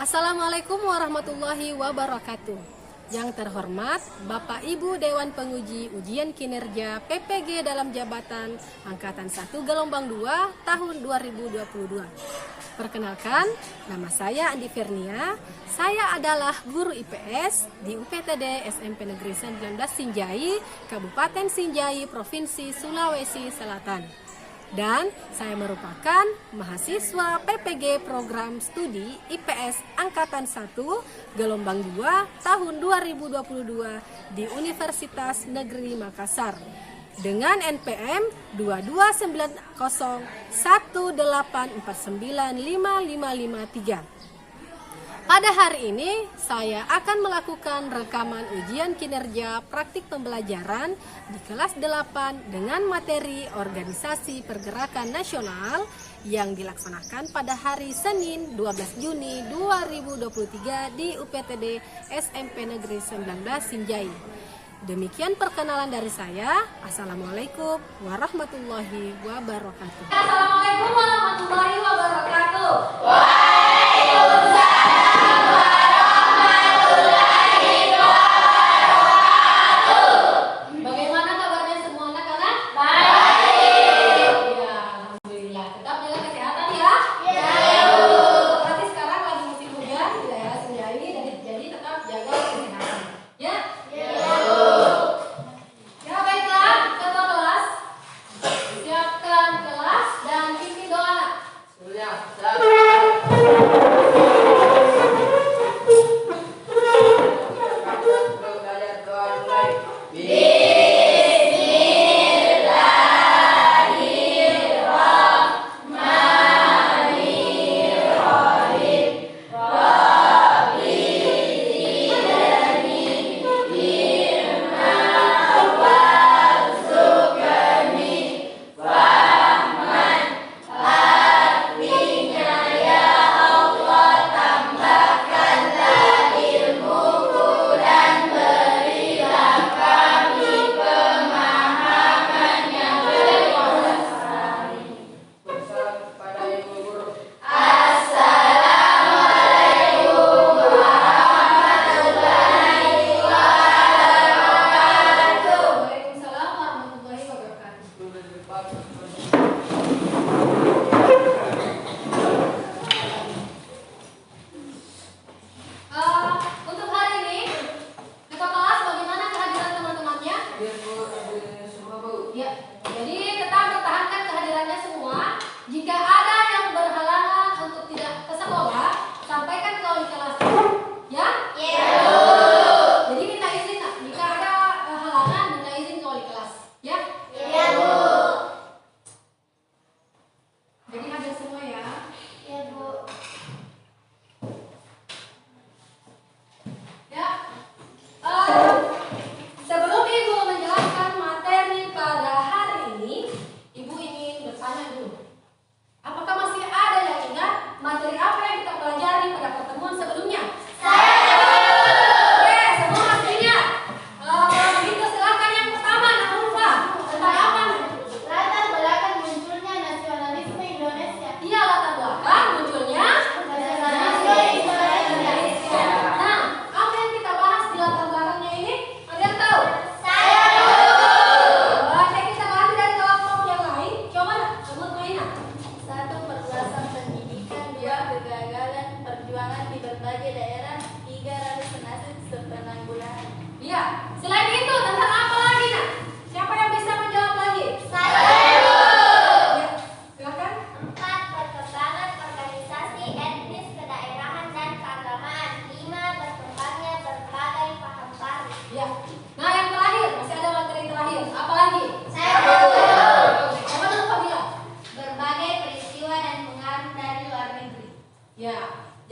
Assalamualaikum warahmatullahi wabarakatuh. Yang terhormat Bapak Ibu Dewan Penguji Ujian Kinerja PPG dalam Jabatan Angkatan 1 Gelombang 2 tahun 2022. Perkenalkan, nama saya Andi Firnia. Saya adalah guru IPS di UPTD SMP Negeri 19 Sinjai, Kabupaten Sinjai, Provinsi Sulawesi Selatan. Dan saya merupakan mahasiswa PPG Program Studi IPS Angkatan 1 Gelombang 2 tahun 2022 di Universitas Negeri Makassar dengan NPM 2290184955553. Pada hari ini, saya akan melakukan rekaman ujian kinerja praktik pembelajaran di kelas 8 dengan materi Organisasi Pergerakan Nasional yang dilaksanakan pada hari Senin 12 Juni 2023 di UPTD SMP Negeri 19 Sinjai. Demikian perkenalan dari saya. Assalamualaikum warahmatullahi wabarakatuh. Assalamualaikum warahmatullahi wabarakatuh.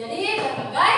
Jadi berbagai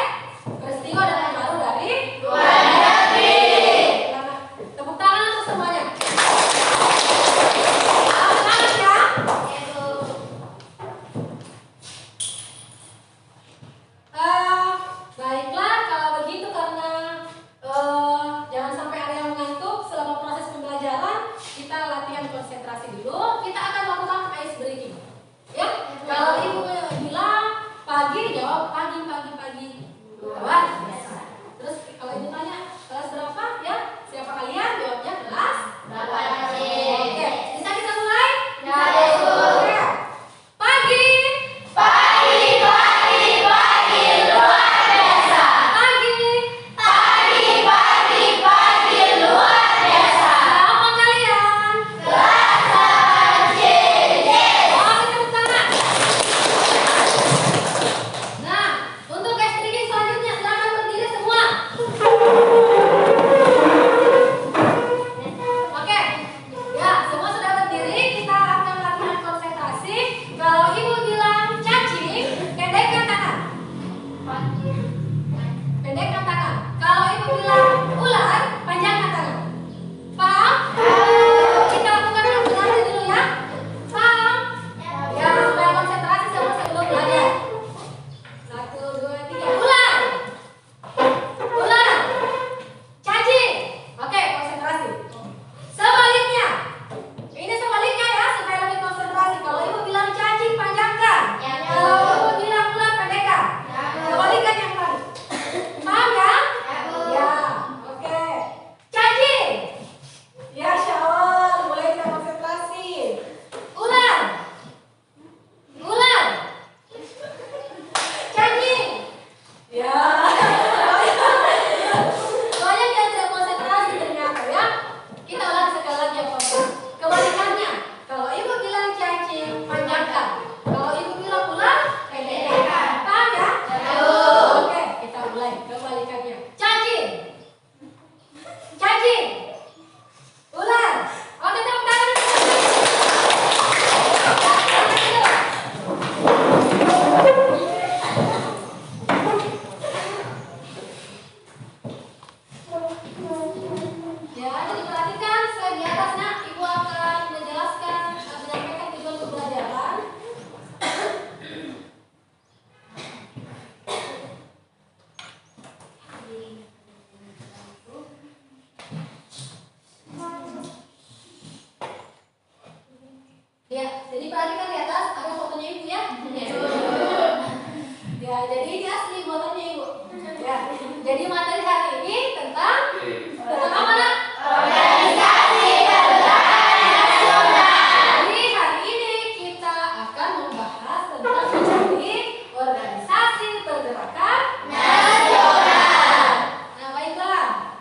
Jadi materi hari ini tentang apa nak? Organisasi Kebangsaan Nasional. Jadi hari ini kita akan membahas tentang menjadi organisasi pergerakan Nasional. Nah, baiklah.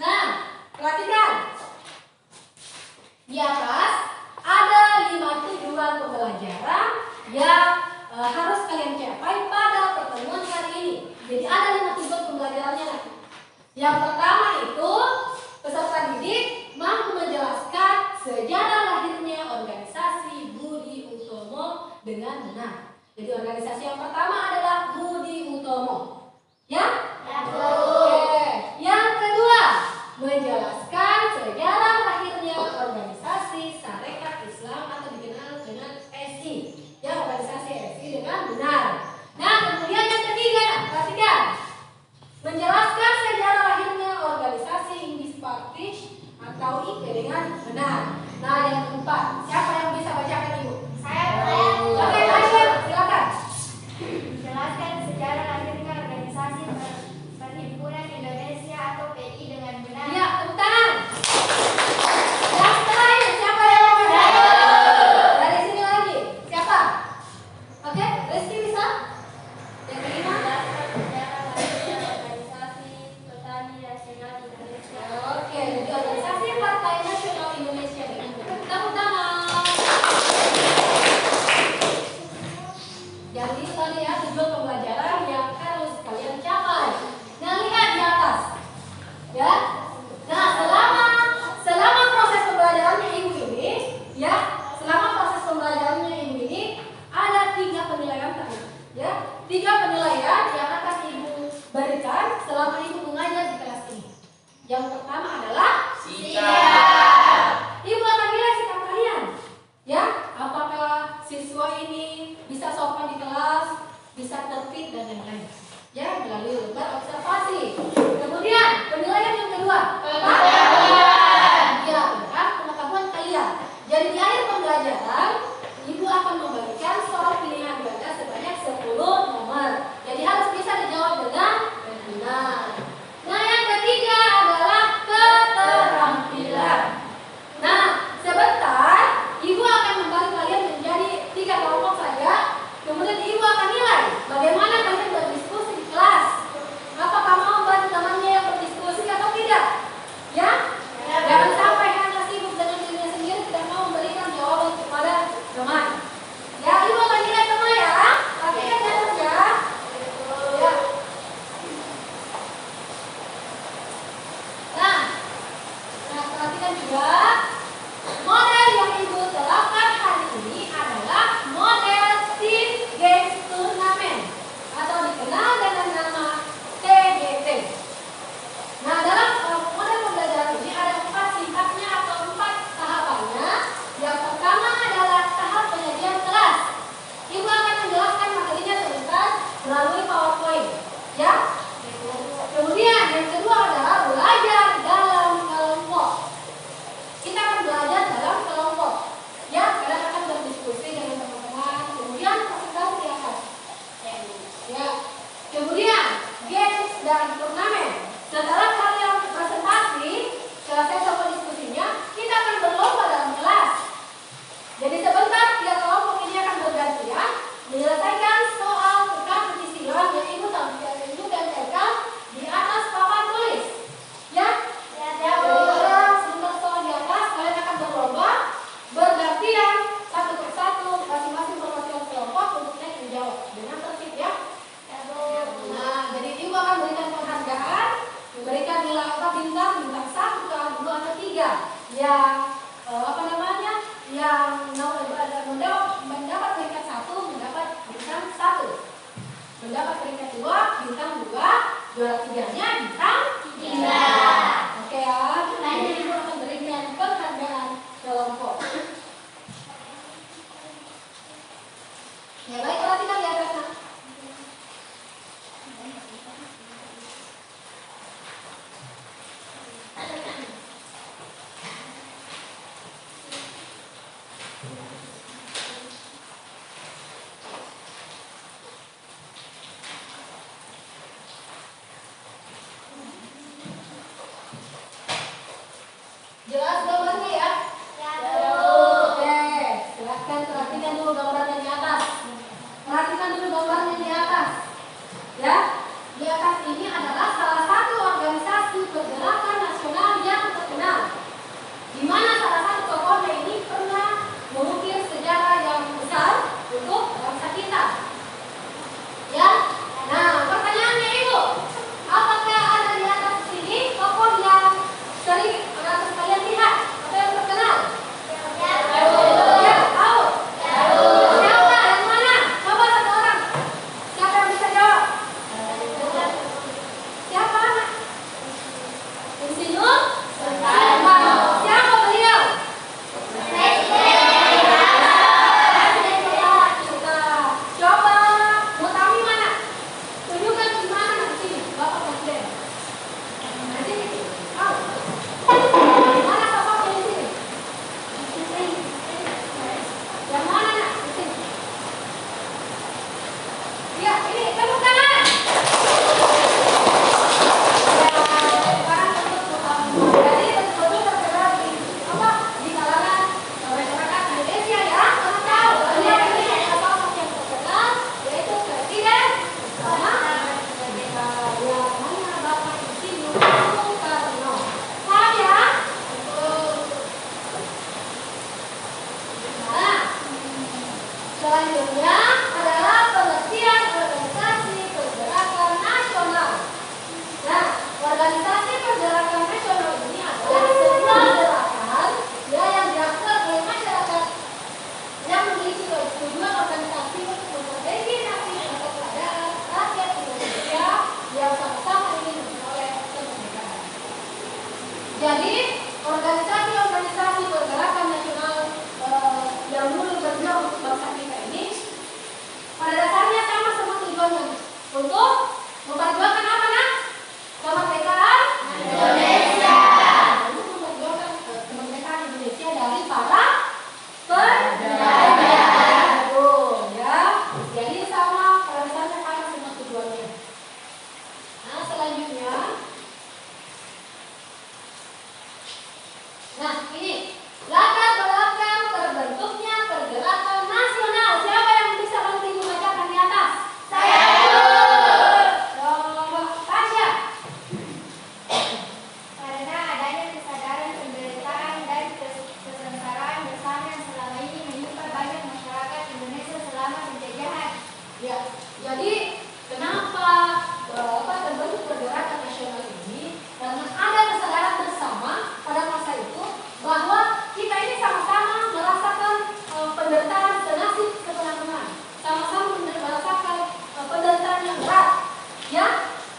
Nah, perhatikan. Di atas ada 5 tujuan pembelajaran yang harus kalian capai pada pertemuan hari ini. Jadi ada 5 tujuan pembelajarannya nanti. Yang pertama itu peserta didik mampu menjelaskan sejarah lahirnya organisasi Budi Utomo dengan benar. Jadi organisasi yang pertama adalah Budi Utomo. Ya? Oke. Yang kedua, menjelaskan sejarah lahirnya organisasi Sarekat Islam atau dikenal dengan SI. Ya, organisasi SI dengan benar. Nah, kemudian yang ketiga, perhatikan. Menjelaskan sejarah lahirnya organisasi Indis Party atau IP dengan benar. Nah, yang keempat, siapa yang bisa bacakan Ibu? Saya Oke, Aisyah, silakan. menjelaskan sejarah lahirnya organisasi Perhimpunan Indonesia atau PI dengan benar. Iya, tepuk tangan. Yang setelah ini, siapa yang mau baca? Dari sini lagi, siapa? Oke, Rizky bisa? Yang kelima? Menjelaskan sejarah lahirnya organisasi Petani Nasional Indonesia. Oke, jadi organisasi Partai Nasional Indonesia dengan benar. Tepuk tangan. Jadi itu tadi ya tujuan pembelajaran yang harus kalian capai. Nah, lihat di atas. Ya. Nah, selama proses pembelajarannya Ibu ini, ya, selama proses pembelajarannya Ibu ini ada 3 penilaian tadi. Ya, 3 penilaian yang akan Ibu berikan selama Ibu mengajar di kelas ini. Yang pertama adalah Siap. Ibu akan nilai sikap kalian. Ya, apakah siswa ini bisa sopan di kelas, bisa tertib dan lain-lain. Ya, melalui lembar observasi. Kemudian penilaian yang kedua, Pengetahuan. ya, benar, pengetahuan kalian. Jadi di akhir pembelajaran, Ibu akan memberikan soal pilihan ganda sebanyak 10 nomor. Jadi harus bisa dijawab dengan benar. Nah, yang ketiga adalah keterampilan. Nah, sebentar Ibu akan membagi kalian menjadi 3 kelompok saja. Kemudian Ibu akan nilai bagaimana kalian berdiskusi di kelas. Apakah mau membantu temannya yang berdiskusi atau tidak? Ya? Jangan sampai hanya sibuk dengan dirinya sendiri tidak mau memberikan jawaban kepada teman. Ya, Ibu akan nilai semua ya. Perhatikan catat ya. Ya. Nah, perhatikan juga model yang Ibu terapkan hari ini adalah model Team Games Turnamen atau dikenal dengan nama TGT. Nah, dalam model pembelajaran ini ada 4 sifatnya atau 4 tahapannya. Yang pertama adalah tahap penyajian kelas. Ibu akan menjelaskan materinya sebentar melalui PowerPoint. Ya. Kemudian yang kedua adalah belajar dalam kelompok. Kita akan belajar dalam kelompok. Ya, kalian akan berdiskusi dengan teman-teman. Kemudian presentasi di atas. Ya. Kemudian games dan turnamen. Setelah kalian presentasi, selesai sama diskusinya, kita akan berlomba dalam kelas. Jadi sebentar 3 kelompok ini akan bergantian menyelesaikan soal tentang penyisiran yang Ibu tempelkan di atas papan tulis. Ya. Jadi sebentar soal di atas kalian akan berlomba bergantian satu persatu masing-masing perwakilan kelompok untuk naik menjawab dengan tertib ya. Nah, jadi Ibu akan berikan penghargaan, memberikan nilai bintang 1, 2 atau 3. Yang yang mendapat peringkat 1 mendapat bintang 1. Mendapat peringkat 2 bintang 2, juara 3-nya bintang 3. Oke ya, nanti Ibu akan berikan penghargaan kelompok. Ya baik, perhatikan di atas.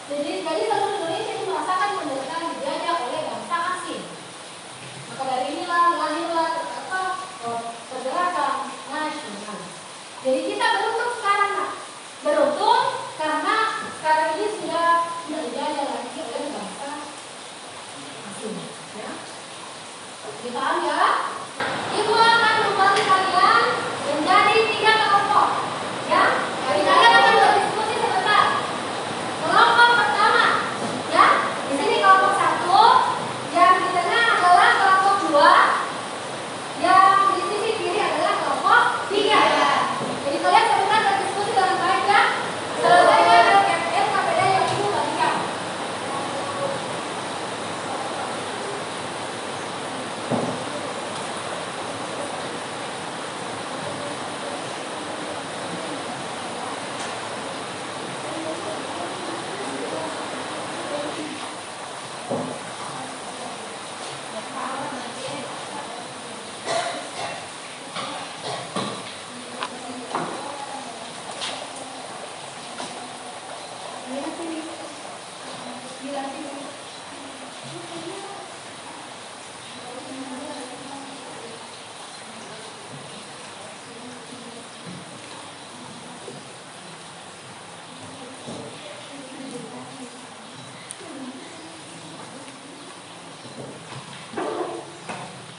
Jadi seluruh Indonesia itu merasakan penderitaan dijajah oleh bangsa asing. Maka dari inilah lahirlah pergerakan nasional. Jadi kita beruntung sekarang, Nak. Beruntung karena sekarang ini sudah tidak dijajah lagi oleh bangsa asing. Ya, dipaham ya? Ibu akan membagi kalian menjadi 3 kelompok. Ya, jadi kalian akan berdiskusi sebentar. Kelompok pertama, ya, di sini kelompok 1, yang di tengah adalah kelompok 2, yang di sisi kiri adalah kelompok 3. Jadi kalian sebentar berdiskusi dengan baik ya. Selesaikan SKPD yang ibu bagikan.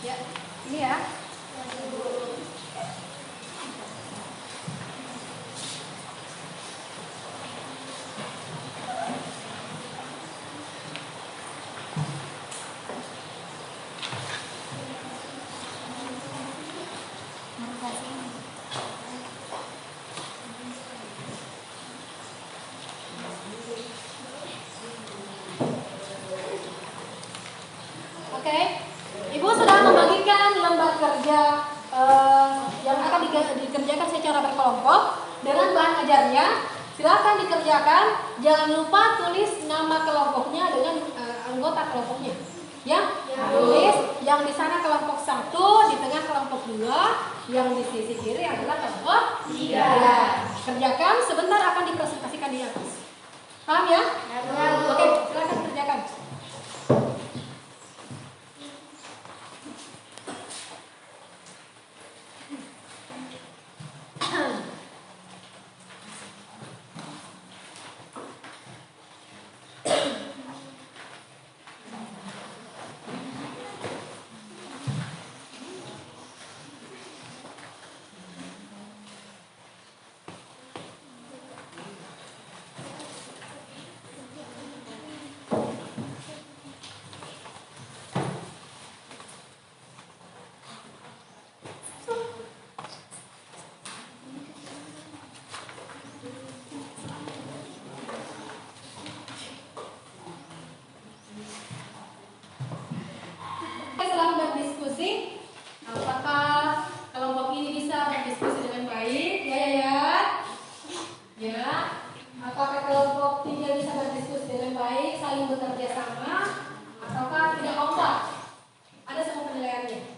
Ya, ini ya. Oke, Ibu sudah membagikan lembar kerja yang akan dikerjakan secara berkelompok dengan bahan ajarnya. Silakan dikerjakan. Jangan lupa tulis nama kelompoknya dengan anggota kelompoknya. Ya, tulis yang di sana kelompok 1, di tengah kelompok 2, yang di sisi kiri adalah kelompok 3. Ya, kerjakan. Sebentar akan dipresentasikan di atas. Paham ya? Oke, silakan kerjakan. Setelah berdiskusi, apakah kelompok ini bisa berdiskusi dengan baik? Ya. Apakah kelompok 3 bisa berdiskusi dengan baik, saling bekerja sama, ataukah tidak kompak? Ada semua penilaiannya.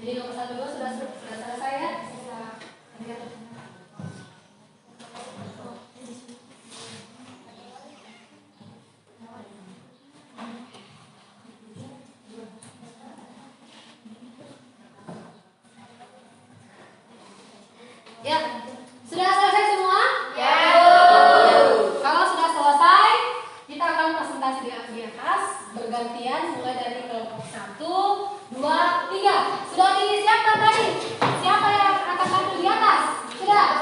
Jadi nomor 1 2 sudah selesai ya? Ya, sudah selesai semua? Ya. Kalau sudah selesai, kita akan presentasi di atas bergantian mulai dari kelompok 1, 2, 3. Sudah disiapkan tadi? Siapa yang akan tampil di atas? Sudah?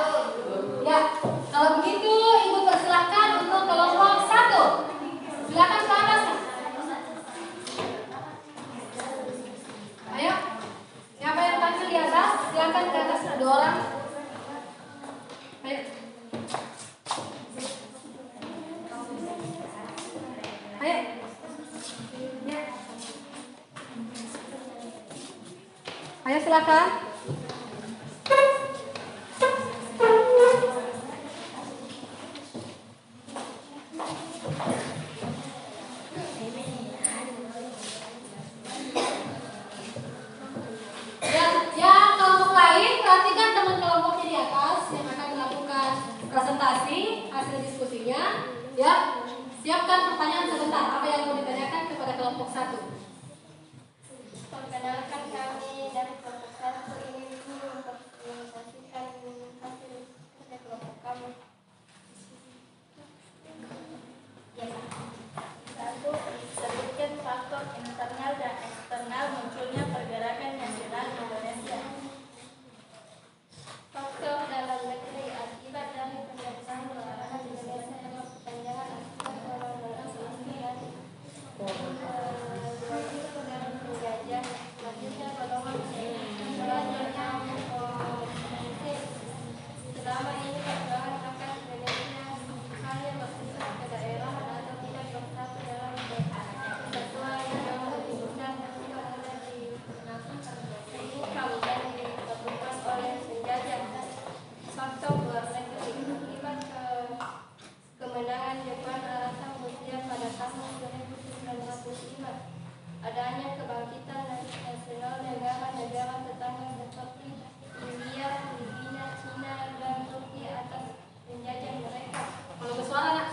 Ya. Kalau begitu, Ibu persilahkan untuk kelompok 1. Silakan ke atas. Ayo. Siapa yang tampil di atas? Silakan ke atas, ada 2 orang. Ayo. Ayo. Ya. Ayo silakan. Ya, kelompok lain perhatikan teman kelompoknya di atas yang akan melakukan presentasi hasil diskusinya. Ya, siapkan pertanyaan sebentar. Apa yang mau ditanyakan kepada kelompok 1? Perkenalkan, kami dari kelompok 1 ingin mempresentasikan hasil kerja kelompok kami. Ya, 1. Sebutkan faktor internal dan eksternal munculnya pergerakan nasional Indonesia. Faktor dalam negeri akibat dari penjajahan pergerakan Indonesia yang berkepanjangan akibat orang-orang asing dan penjajah. Selanjutnya golongan belajar yang komprehensif. Selama ini perjuangan rakyat Indonesia hanya bersifat kedaerahan atau tidak bersatu dalam kesatuan yang menimbulkan mulai dibungkam dan ditemukan oleh penjajah. Faktor luar negeri akibat kemenangan Jepang atas Rusia pada tahun 1905. Adanya kebangkitan nasional negara-negara tetangga seperti India, Filipina, Cina, dan Turki atas penjajah mereka. Kalau bersuara nak.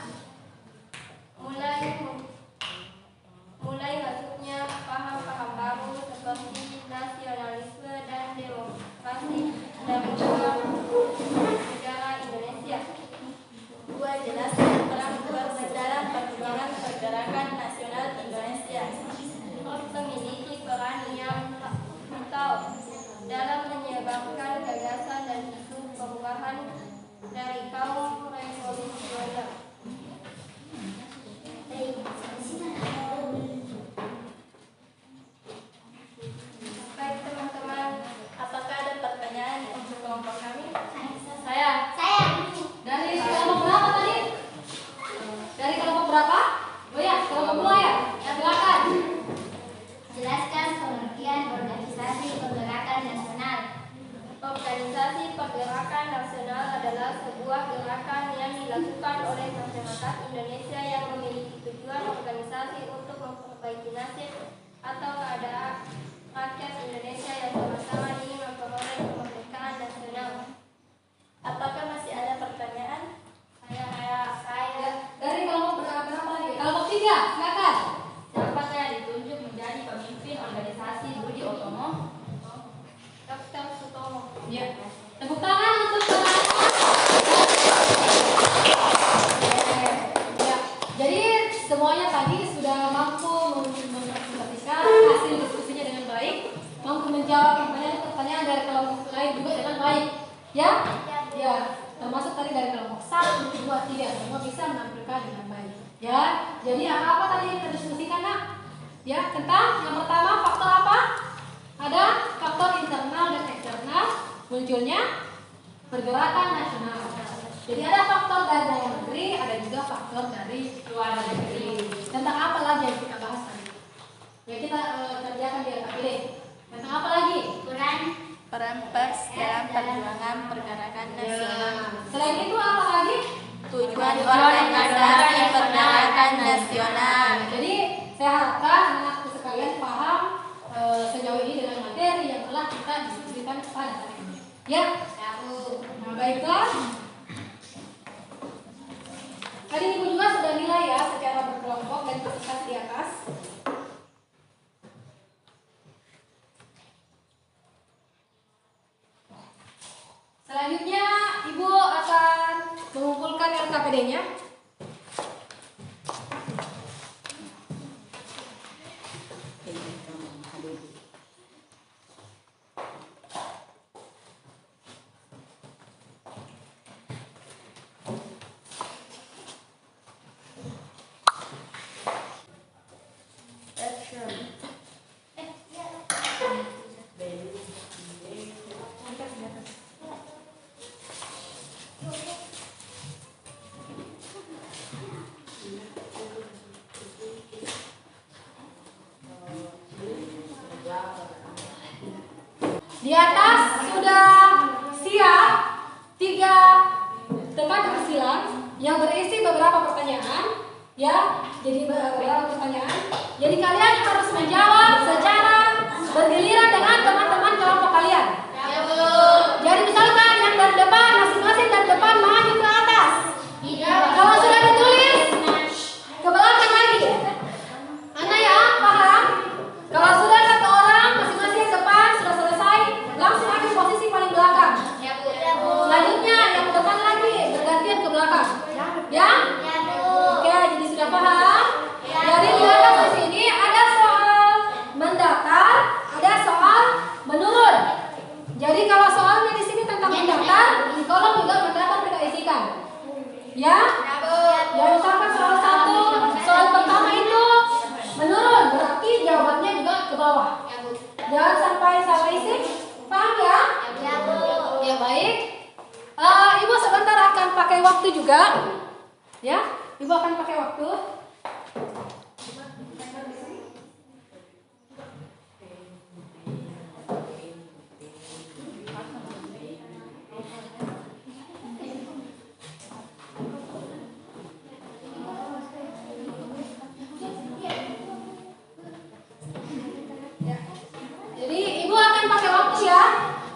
Mulai masuknya paham-paham baru seperti nasionalisme dan demokrasi dalam sejarah Indonesia. 2. Jelaskan peran dalam perkembangan pergerakan nasional Indonesia. Memiliki peran yang vital dalam menyebarkan gagasan dan isu perubahan dari kaum revolusioner. Baik teman-teman, apakah ada pertanyaan untuk kelompok kami? Saya. Dari kelompok berapa tadi? Dari kelompok berapa? Oh ya, kelompok 2 ya? Ya, silakan. Jelaskan pengertian organisasi pergerakan nasional. Organisasi pergerakan nasional adalah sebuah gerakan yang dilakukan oleh masyarakat Indonesia yang memiliki tujuan organisasi untuk memperbaiki nasib atau keadaan rakyat Indonesia yang sama-sama ingin memperoleh kemerdekaan nasional. Apakah masih ada pertanyaan? Saya. Dari kelompok berapa lagi? Kelompok 3, silakan. Siapa yang ditunjuk menjadi pemimpin organisasi Budi Utomo? Dr. Sutomo. Ya. Tepuk tangan untuk ya. Jadi semuanya tadi sudah mampu mempresentasikan hasil diskusinya dengan baik, mampu menjawab pertanyaan dari kelompok lain juga dengan baik. Ya? Ya. Termasuk tadi dari kelompok 1, 2, 3 semua bisa menampilkan dengan baik. Ya. Jadi apa tadi yang kita diskusikan nak? Ya, tentang yang pertama faktor apa? Ada faktor internal dan eksternal munculnya pergerakan nasional. Jadi ada faktor dari dalam negeri, ada juga faktor dari luar negeri. Tentang apa lagi yang kita bahas tadi? Ya kita kerjakan di LKPD. Tentang apa lagi? Peran pers dalam perjuangan pergerakan nasional. Selain itu apa lagi? Tujuan organisasi pergerakan nasional. Jadi saya harapkan anak-anakku sekalian paham sejauh ini dengan materi yang telah kita berikan kepada mereka. Ya? Nah, baiklah. Tadi Ibu juga sudah nilai ya secara berkelompok dan terlihat di atas. Selanjutnya Ibu akan mengumpulkan LKPD-nya. Di atas sudah siap 3 tempat tersilang yang berisi beberapa pertanyaan, ya. Jadi beberapa pertanyaan. Jadi kalian harus menjawab secara bergiliran dengan teman-teman kelompok kalian. Ya, Bu. Jadi misalkan yang dari depan masing-masing dari depan maju ke atas. Kalau sudah ditulis ke belakang lagi. Ana ya, paham? Kalau sudah satu orang masing-masing depan sudah selesai, langsung ambil posisi paling belakang. Ya, Bu. Selanjutnya yang ke depan lagi bergantian ke belakang. Ya? Ya, Bu. Oke, jadi sudah paham? Jadi di atas di sini ada soal mendaftar, ada soal menurun. Jadi kalau soalnya di sini tentang mendaftar, di kolom juga mendaftar kita isikan. Ya? Ya, misalkan soal 1, soal pertama itu menurun, berarti jawabannya juga ke bawah. Ya, Bu. Jangan sampai salah isi. Paham ya? Ya, Bu. Ya, baik. Ibu sebentar akan pakai waktu juga. Ya, Ibu akan pakai waktu. Jadi Ibu akan pakai waktu ya.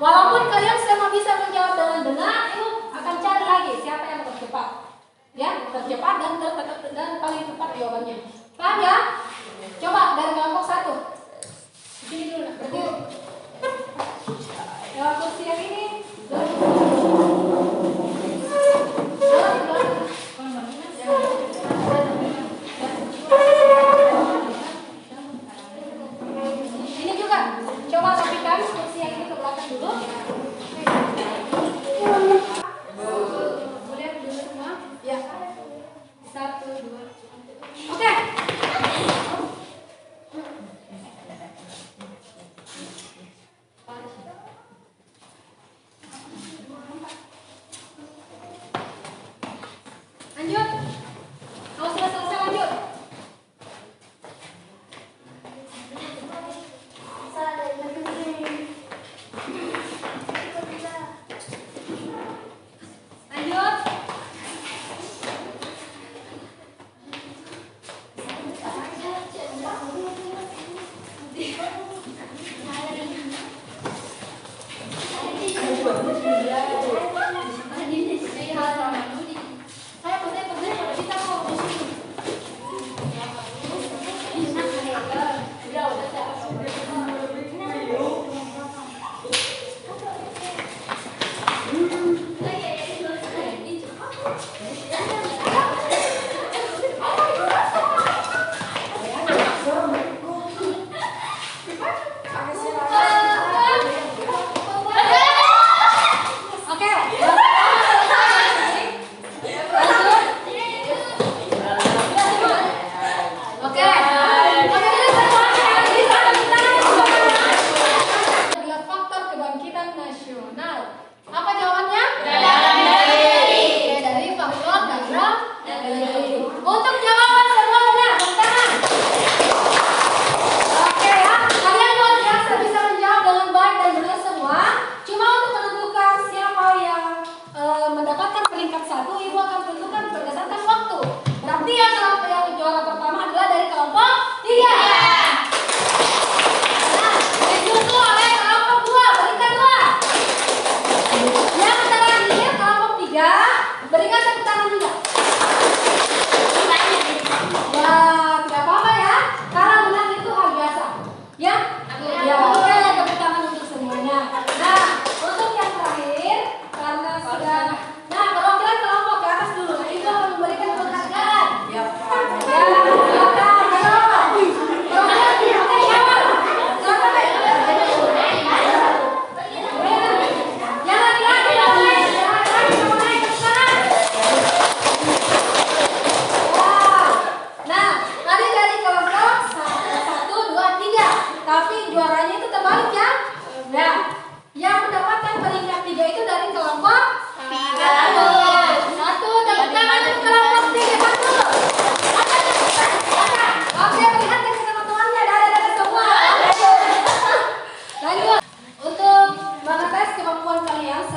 Walaupun kalian semua bisa menjawab dengan benar, Ibu akan cari lagi siapa yang tercepat. Ya, tercepat dan paling tepat jawabannya. Paham ya? Coba dari kelompok 1. Di sini dulu, berdiri. Lewat kursi yang ini. Ini juga. Coba rapikan kursi yang ini ke belakang dulu. Boleh dulu semua? Ya. 1, 2. Oke.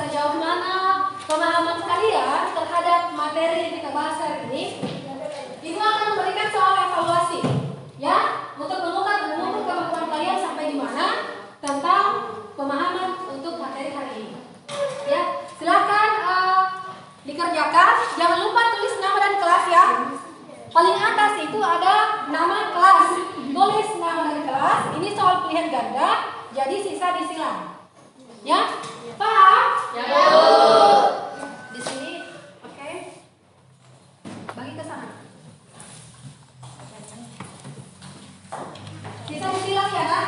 sejauh mana pemahaman kalian terhadap materi yang kita bahas hari ini. Ibu akan memberikan soal evaluasi, ya, untuk mengukur kemampuan kalian sampai di mana tentang pemahaman untuk materi hari ini. Ya, silakan dikerjakan. Jangan lupa tulis nama dan kelas ya. Paling atas itu ada nama kelas. Tulis nama dan kelas. Ini soal pilihan ganda, jadi sisa disilang. Ya, paham? Ya. Di sini, oke. Bagi ke sana. Sisa disilang ya, Nak?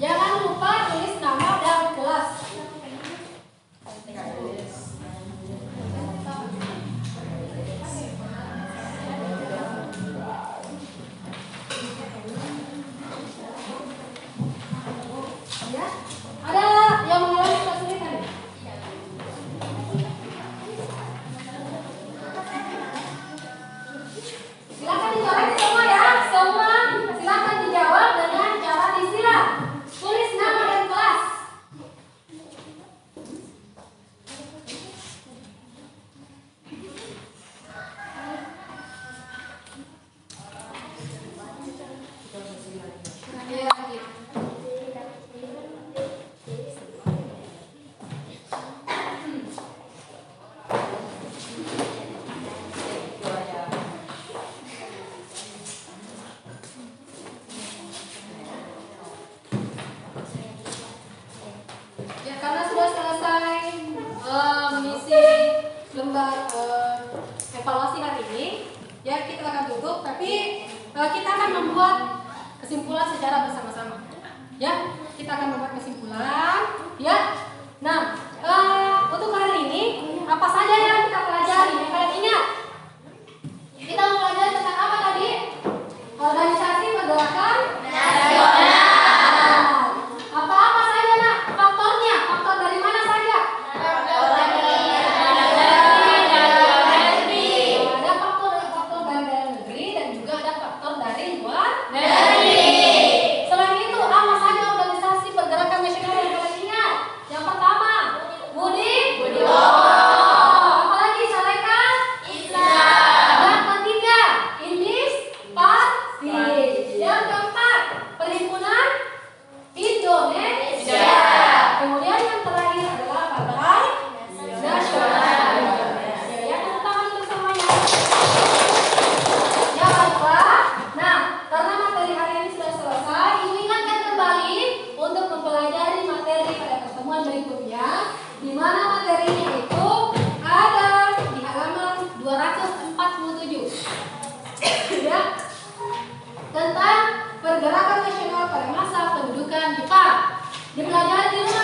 Jangan lupa tulis nama dan kelas. Ya, ada yang mengalami kesulitan? Silakan dijawab semua ya, semua silakan dijawab dengan cara disilang. Tulis nama dan kelas. Ya, karena sudah selesai mengisi lembar evaluasi hari ini, ya kita akan tutup. Tapi kita akan membuat kesimpulan secara bersama-sama. Ya, kita akan membuat kesimpulan. Ya, nah untuk hari ini apa saja yang kita pelajari? Yang kalian ingat? Kita mempelajari tentang apa tadi? Organisasi pergerakan nasional. Apa-apa saja, Nak? Faktornya, faktor dari mana saja? Ada faktor dari dalam negeri dan juga ada faktor dari luar negeri. Selain itu, apa saja organisasi pergerakan nasional yang kalian ingat? Yang pertama, Budi apalagi Syarikat Islam. Yang ketiga, Indis Pasti. Yang keempat, Perhimpunan Indonesia. Kemudian yang terakhir adalah Partai Nasional. Ya, tepuk tangan untuk semuanya. Ya, baiklah. Nah, karena materi hari ini sudah selesai, Ibu ingatkan kembali untuk mempelajari materi pada pertemuan berikutnya, di mana materinya itu ada di halaman 247. Ya, tentang pergerakan nasional pada masa pendudukan Jepang. Dipelajari di rumah.